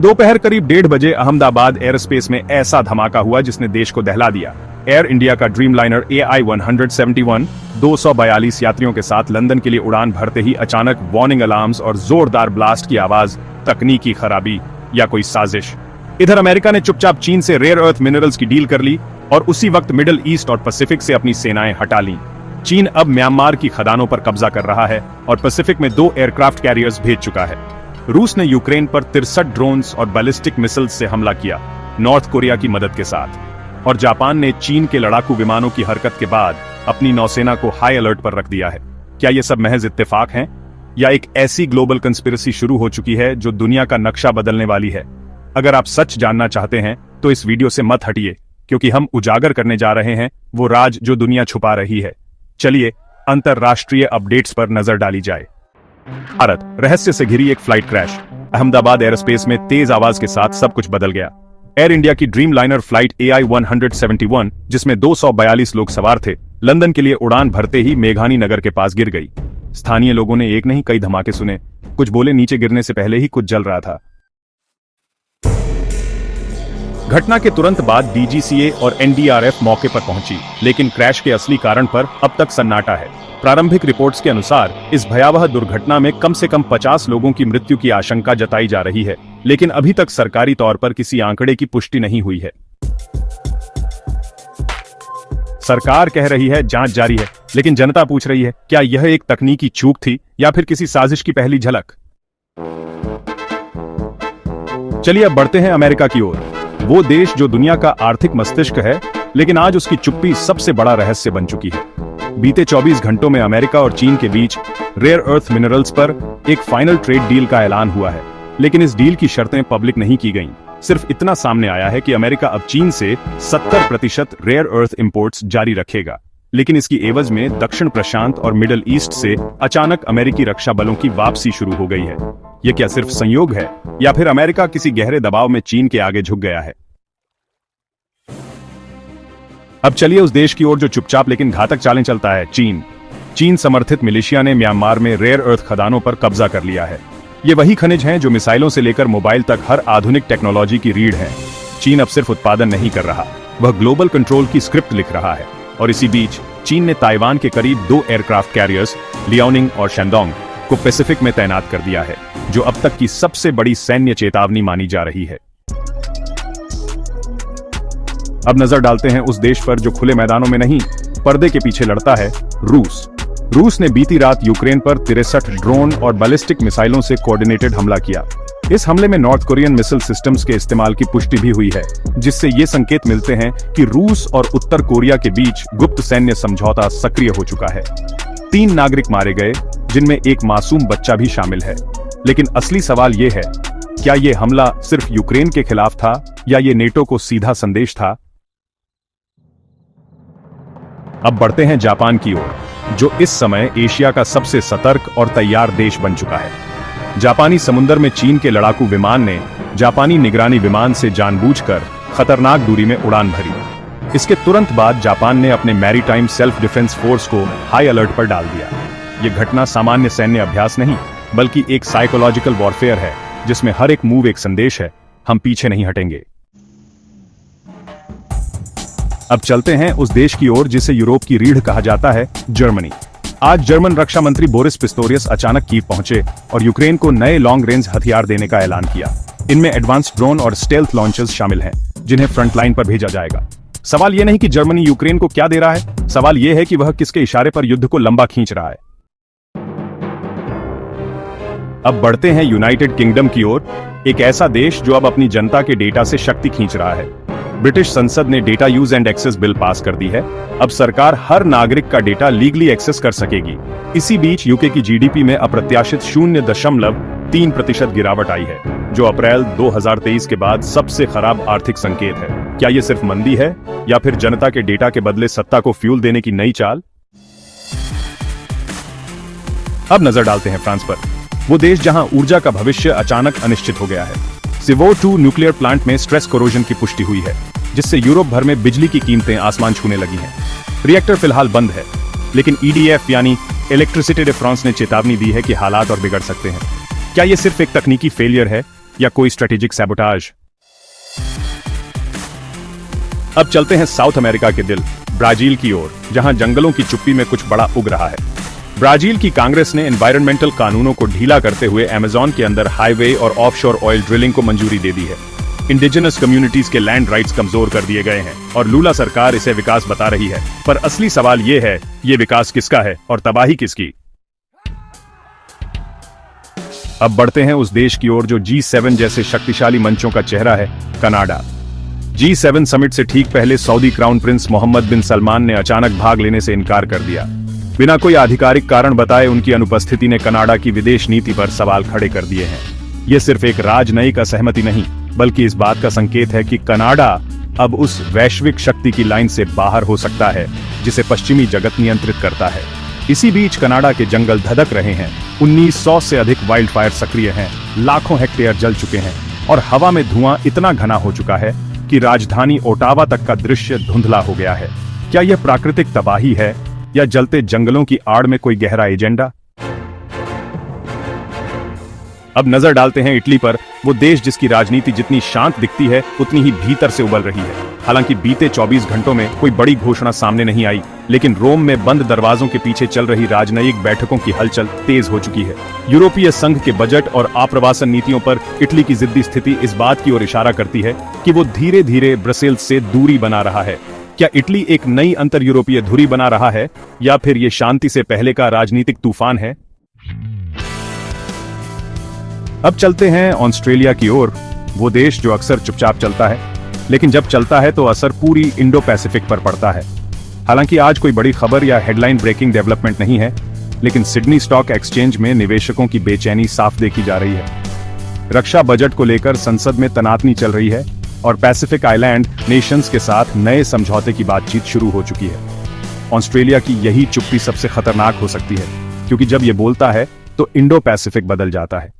दोपहर करीब 1:30 बजे अहमदाबाद एयरस्पेस में ऐसा धमाका हुआ जिसने देश को दहला दिया। एयर इंडिया का ड्रीम लाइनर AI-171 242 यात्रियों के साथ लंदन के लिए उड़ान भरते ही अचानक वार्निंग अलार्म्स और जोरदार ब्लास्ट की आवाज, तकनीकी खराबी या कोई साजिश। इधर अमेरिका ने चुपचाप चीन से रेयर अर्थ मिनरल्स की डील कर ली और उसी वक्त मिडिल ईस्ट और पैसिफिक से अपनी सेनाएं हटा लीं। चीन अब म्यांमार की खदानों पर कब्जा कर रहा है और पैसिफिक में 2 एयरक्राफ्ट कैरियर्स भेज चुका है। रूस ने यूक्रेन पर 63 ड्रोन्स और बैलिस्टिक मिसाइल्स से हमला किया, नॉर्थ कोरिया की मदद के साथ। और जापान ने चीन के लड़ाकू विमानों की हरकत के बाद अपनी नौसेना को हाई अलर्ट पर रख दिया है। क्या ये सब महज इत्तेफाक हैं या एक ऐसी ग्लोबल कंस्पिरेसी शुरू हो चुकी है जो दुनिया का नक्शा बदलने वाली है? अगर आप सच जानना चाहते हैं तो इस वीडियो से मत हटिए, क्योंकि हम उजागर करने जा रहे हैं वो राज जो दुनिया छुपा रही है। चलिए अंतरराष्ट्रीय अपडेट्स पर नजर डाली जाए। भारत, रहस्य से घिरी एक फ्लाइट क्रैश। अहमदाबाद एयरस्पेस में तेज आवाज के साथ सब कुछ बदल गया। एयर इंडिया की ड्रीम लाइनर फ्लाइट AI-171, जिसमें 242 लोग सवार थे, लंदन के लिए उड़ान भरते ही मेघानी नगर के पास गिर गई। स्थानीय लोगों ने एक नहीं कई धमाके सुने। कुछ बोले नीचे गिरने से पहले ही कुछ जल रहा था। घटना के तुरंत बाद DGCA और NDRF मौके पर पहुंची, लेकिन क्रैश के असली कारण पर अब तक सन्नाटा है। प्रारंभिक रिपोर्ट्स के अनुसार इस भयावह दुर्घटना में कम से कम 50 लोगों की मृत्यु की आशंका जताई जा रही है, लेकिन अभी तक सरकारी तौर पर किसी आंकड़े की पुष्टि नहीं हुई है। सरकार कह रही है जांच जारी है, लेकिन जनता पूछ रही है क्या यह एक तकनीकी चूक थी या फिर किसी साजिश की पहली झलक। चलिए अब बढ़ते हैं अमेरिका की ओर। वो देश जो दुनिया का आर्थिक मस्तिष्क है, लेकिन आज उसकी चुप्पी सबसे बड़ा रहस्य बन चुकी है। बीते 24 घंटों में अमेरिका और चीन के बीच रेयर अर्थ मिनरल्स पर एक फाइनल ट्रेड डील का ऐलान हुआ है, लेकिन इस डील की शर्तें पब्लिक नहीं की गईं। सिर्फ इतना सामने आया है कि अमेरिका अब चीन से 70% रेयर अर्थ इंपोर्ट्स जारी रखेगा, लेकिन इसकी एवज में दक्षिण प्रशांत और मिडिल ईस्ट से अचानक अमेरिकी रक्षा बलों की वापसी शुरू हो गई है। यह क्या सिर्फ संयोग है या फिर अमेरिका किसी गहरे दबाव में चीन के आगे झुक गया है? अब चलिए उस देश की ओर जो चुपचाप लेकिन घातक चालें चलता है, चीन। चीन समर्थित मिलिशिया ने म्यांमार में रेयर अर्थ खदानों पर कब्जा कर लिया है। ये वही खनिज हैं जो मिसाइलों से लेकर मोबाइल तक हर आधुनिक टेक्नोलॉजी की रीढ़ है। चीन अब सिर्फ उत्पादन नहीं कर रहा, वह ग्लोबल कंट्रोल की स्क्रिप्ट लिख रहा है। और इसी बीच चीन ने ताइवान के करीब 2 एयरक्राफ्ट कैरियर्स लियाओनिंग और शेंडोंग को पैसिफिक में तैनात कर दिया है, जो अब तक की सबसे बड़ी सैन्य चेतावनी मानी जा रही है। अब नजर डालते हैं उस देश पर जो खुले मैदानों में नहीं, पर्दे के पीछे लड़ता है, रूस। रूस ने बीती रात यूक्रेन पर 63 ड्रोन और बैलिस्टिक मिसाइलों से कोऑर्डिनेटेड हमला किया। इस हमले में नॉर्थ कोरियन मिसाइल सिस्टम्स के इस्तेमाल की पुष्टि भी हुई है, जिससे ये संकेत मिलते हैं कि रूस और उत्तर कोरिया के बीच गुप्त सैन्य समझौता सक्रिय हो चुका है। 3 नागरिक मारे गए, जिनमें एक मासूम बच्चा भी शामिल है। लेकिन असली सवाल ये है, क्या ये हमला सिर्फ यूक्रेन के खिलाफ था या ये नेटो को सीधा संदेश था? अब बढ़ते हैं जापान की ओर, जो इस समय एशिया का सबसे सतर्क और तैयार देश बन चुका है। जापानी समुद्र में चीन के लड़ाकू विमान ने जापानी निगरानी विमान से जानबूझकर खतरनाक दूरी में उड़ान भरी। इसके तुरंत बाद जापान ने अपने मैरीटाइम सेल्फ डिफेंस फोर्स को हाई अलर्ट पर डाल दिया। यह घटना सामान्य सैन्य अभ्यास नहीं, बल्कि एक साइकोलॉजिकल वॉरफेयर है, जिसमें हर एक मूव एक संदेश है, हम पीछे नहीं हटेंगे। अब चलते हैं उस देश की ओर जिसे यूरोप की रीढ़ कहा जाता है, जर्मनी। आज जर्मन रक्षा मंत्री बोरिस पिस्टोरियस अचानक कीव पहुंचे और यूक्रेन को नए लॉन्ग रेंज हथियार देने का ऐलान किया। इनमें एडवांस ड्रोन और स्टेल्थ लॉन्चर्स शामिल हैं, जिन्हें फ्रंट लाइन पर भेजा जाएगा। सवाल यह नहीं कि जर्मनी यूक्रेन को क्या दे रहा है, सवाल यह है कि वह किसके इशारे पर युद्ध को लंबा खींच रहा है। अब बढ़ते हैं यूनाइटेड किंगडम की ओर, एक ऐसा देश जो अब अपनी जनता के डेटा से शक्ति खींच रहा है। ब्रिटिश संसद ने data use and access bill pass कर दी है। अब सरकार हर नागरिक का डेटा लीगली एक्सेस कर सकेगी। इसी बीच यूके की जीडीपी में अप्रत्याशित 0.3% गिरावट आई है, जो अप्रैल 2023 के बाद सबसे खराब आर्थिक संकेत है। क्या यह सिर्फ मंदी है या फिर जनता के डेटा के बदले सत्ता को फ्यूल देने की नई चाल? अब नजर डालते हैं फ्रांस पर, वो देश जहां ऊर्जा का भविष्य अचानक अनिश्चित हो गया है। सिवो 2 न्यूक्लियर प्लांट में स्ट्रेस कोरोजन की पुष्टि हुई है, जिससे यूरोप भर में बिजली की कीमतें आसमान छूने लगी हैं। रिएक्टर फिलहाल बंद है, लेकिन EDF यानी इलेक्ट्रिसिटी डे फ्रांस ने चेतावनी दी है कि हालात और बिगड़ सकते हैं। क्या यह सिर्फ एक तकनीकी फेलियर है या कोई स्ट्रेटेजिक सैबोटाज? अब चलते हैं साउथ अमेरिका के दिल ब्राजील की ओर, जहां जंगलों की चुप्पी में कुछ बड़ा उग रहा है। ब्राजील की कांग्रेस ने एनवायरमेंटल कानूनों को ढीला करते हुए अमेज़न के अंदर हाईवे और ऑफशोर ऑयल ड्रिलिंग को मंजूरी दे दी है। इंडिजिनस कम्युनिटीज के लैंड राइट्स कमजोर कर दिए गए हैं और लूला सरकार इसे विकास बता रही है। पर असली सवाल ये है, ये विकास किसका है और तबाही किसकी? अब बढ़ते हैं उस देश की ओर जो G7 जैसे शक्तिशाली मंचों का चेहरा है, कनाडा। G7 समिट से ठीक पहले सऊदी क्राउन प्रिंस मोहम्मद बिन सलमान ने अचानक भाग लेने से इनकार कर दिया। बिना कोई आधिकारिक कारण बताए उनकी अनुपस्थिति ने कनाडा की विदेश नीति पर सवाल खड़े कर दिए हैं। यह सिर्फ एक राजनयिक असहमति नहीं, बल्कि इस बात का संकेत है कि कनाडा अब उस वैश्विक शक्ति की लाइन से बाहर हो सकता है जिसे पश्चिमी जगत नियंत्रित करता है। इसी बीच कनाडा के जंगल धधक रहे हैं। 1900 से अधिक वाइल्ड फायर सक्रिय हैं, लाखों हेक्टेयर जल चुके हैं और हवा में धुआं इतना घना हो चुका है कि राजधानी ओटावा तक का दृश्य धुंधला हो गया है। क्या यह प्राकृतिक तबाही है या जलते जंगलों की आड़ में कोई गहरा एजेंडा? अब नजर डालते हैं इटली पर, वो देश जिसकी राजनीति जितनी शांत दिखती है उतनी ही भीतर से उबल रही है। हालांकि बीते 24 घंटों में कोई बड़ी घोषणा सामने नहीं आई, लेकिन रोम में बंद दरवाजों के पीछे चल रही राजनयिक बैठकों की हलचल तेज हो चुकी है। यूरोपीय संघ के बजट और आप्रवासन नीतियों पर इटली की जिद्दी स्थिति इस बात की ओर इशारा करती है कि वो धीरे धीरे ब्रसेल्स से दूरी बना रहा है। क्या इटली एक नई अंतर यूरोपीय धुरी बना रहा है या फिर ये शांति से पहले का राजनीतिक तूफान है? अब चलते हैं ऑस्ट्रेलिया की ओर, वो देश जो अक्सर चुपचाप चलता है, लेकिन जब चलता है तो असर पूरी इंडो पैसिफिक पर पड़ता है। हालांकि आज कोई बड़ी खबर या हेडलाइन ब्रेकिंग डेवलपमेंट नहीं है, लेकिन सिडनी स्टॉक एक्सचेंज में निवेशकों की बेचैनी साफ देखी जा रही है। रक्षा बजट को लेकर संसद में तनातनी चल रही है और पैसिफिक आइलैंड नेशंस के साथ नए समझौते की बातचीत शुरू हो चुकी है। ऑस्ट्रेलिया की यही चुप्पी सबसे खतरनाक हो सकती है, क्योंकि जब ये बोलता है तो इंडो पैसिफिक बदल जाता है।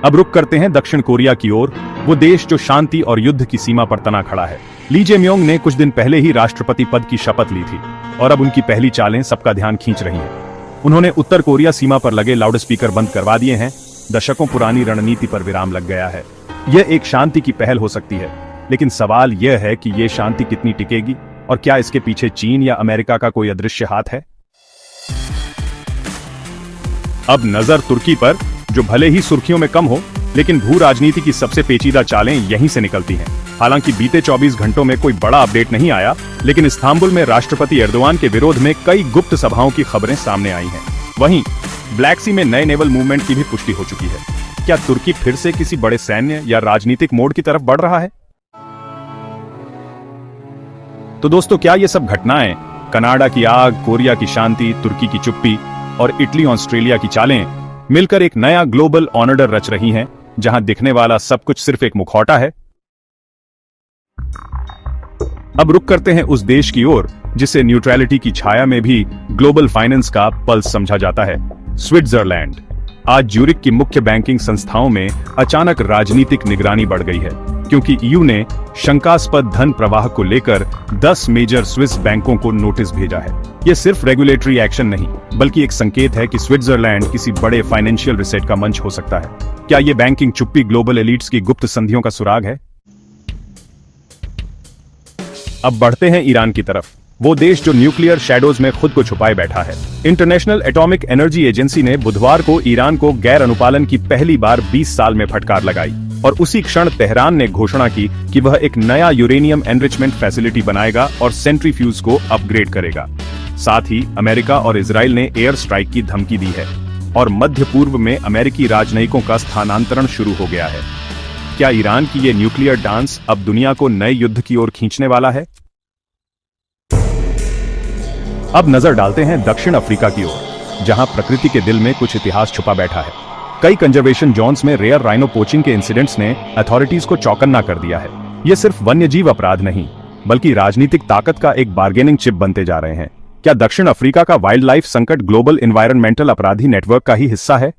अब रुक करते हैं दक्षिण कोरिया की ओर, वो देश जो शांति और युद्ध की सीमा पर तना खड़ा है। ली जे-म्योंग ने कुछ दिन पहले ही राष्ट्रपति पद की शपथ ली थी और अब उनकी पहली चालें सबका ध्यान खींच रही हैं। उन्होंने उत्तर कोरिया सीमा पर लगे लाउडस्पीकर बंद करवा दिए हैं। दशकों पुरानी रणनीति पर विराम लग गया है। यह एक शांति की पहल हो सकती है, लेकिन सवाल यह है कि यह शांति कितनी टिकेगी और क्या इसके पीछे चीन या अमेरिका का कोई अदृश्य हाथ है? अब नजर तुर्की पर, जो भले ही सुर्खियों में कम हो, लेकिन भू राजनीति की सबसे पेचीदा चालें यहीं से निकलती हैं। हालांकि बीते 24 घंटों में कोई बड़ा अपडेट नहीं आया, लेकिन इस्तांबुल में राष्ट्रपति एर्दोआन के विरोध में कई गुप्त सभाओं की खबरें सामने आई हैं। वहीं ब्लैक सी में नए नेवल मूवमेंट की भी पुष्टि हो चुकी है। क्या तुर्की फिर से किसी बड़े सैन्य या राजनीतिक मोड़ की तरफ बढ़ रहा है? तो दोस्तों, क्या ये सब घटनाएं, कनाडा की आग, कोरिया की शांति, तुर्की की चुप्पी और इटली ऑस्ट्रेलिया की चालें मिलकर एक नया ग्लोबल ऑर्डर रच रही हैं, जहां दिखने वाला सब कुछ सिर्फ एक मुखौटा है? अब रुक करते हैं उस देश की ओर जिसे न्यूट्रलिटी की छाया में भी ग्लोबल फाइनेंस का पल्स समझा जाता है, स्विट्जरलैंड। आज ज्यूरिख की मुख्य बैंकिंग संस्थाओं में अचानक राजनीतिक निगरानी बढ़ गई है, क्योंकि ईयू ने शंकास्पद धन प्रवाह को लेकर 10 मेजर स्विस बैंकों को नोटिस भेजा है। यह सिर्फ रेगुलेटरी एक्शन नहीं, बल्कि एक संकेत है कि स्विट्जरलैंड किसी बड़े फाइनेंशियल रिसेट का मंच हो सकता है। क्या यह बैंकिंग चुप्पी ग्लोबल एलिट्स की गुप्त संधियों का सुराग है? अब बढ़ते हैं ईरान की तरफ, वो देश जो न्यूक्लियर शैडोज में खुद को छुपाए बैठा है। इंटरनेशनल एटॉमिक एनर्जी एजेंसी ने बुधवार को ईरान को गैर अनुपालन की पहली बार 20 साल में फटकार लगाई और उसी क्षण तेहरान ने घोषणा की कि वह एक नया यूरेनियम एनरिचमेंट फैसिलिटी बनाएगा और सेंट्रीफ्यूज को अपग्रेड करेगा। साथ ही अमेरिका और इजराइल ने एयर स्ट्राइक की धमकी दी है और मध्य पूर्व में अमेरिकी राजनयिकों का स्थानांतरण शुरू हो गया है। क्या ईरान की ये न्यूक्लियर डांस अब दुनिया को नए युद्ध की ओर खींचने वाला है? अब नजर डालते हैं दक्षिण अफ्रीका की ओर, जहां प्रकृति के दिल में कुछ इतिहास छुपा बैठा है। कई कंजर्वेशन जोन्स में रेयर राइनो पोचिंग के इंसिडेंट्स ने अथॉरिटीज को चौकन्ना कर दिया है। ये सिर्फ वन्यजीव अपराध नहीं, बल्कि राजनीतिक ताकत का एक बार्गेनिंग चिप बनते जा रहे हैं। क्या दक्षिण अफ्रीका का वाइल्ड लाइफ संकट ग्लोबल एनवायरमेंटल अपराधी नेटवर्क का ही हिस्सा है?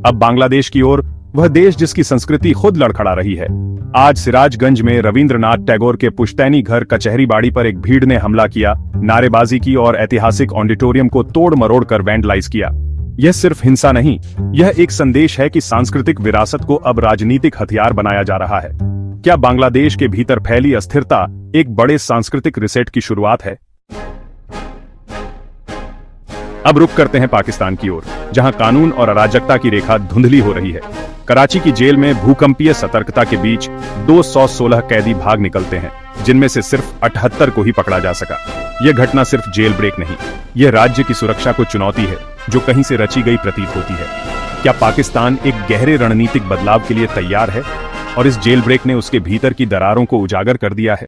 अब बांग्लादेश की ओर, वह देश जिसकी संस्कृति खुद लड़खड़ा रही है। आज सिराजगंज में रविंद्रनाथ टैगोर के पुश्तैनी घर कचहरी बाड़ी पर एक भीड़ ने हमला किया, नारेबाजी की और ऐतिहासिक ऑडिटोरियम को तोड़ मरोड़ कर वैंडलाइज किया। यह सिर्फ हिंसा नहीं, यह एक संदेश है कि सांस्कृतिक विरासत को अब राजनीतिक हथियार बनाया जा रहा है। क्या बांग्लादेश के भीतर फैली अस्थिरता एक बड़े सांस्कृतिक रिसेट की शुरुआत है? अब रुख करते हैं पाकिस्तान की ओर, जहां कानून और अराजकता की रेखा धुंधली हो रही है। कराची की जेल में भूकंपीय सतर्कता के बीच 216 कैदी भाग निकलते हैं, जिनमें से सिर्फ 78 को ही पकड़ा जा सका। यह घटना सिर्फ जेल ब्रेक नहीं, यह राज्य की सुरक्षा को चुनौती है जो कहीं से रची गई प्रतीत होती है। क्या पाकिस्तान एक गहरे रणनीतिक बदलाव के लिए तैयार है और इस जेल ब्रेक ने उसके भीतर की दरारों को उजागर कर दिया है?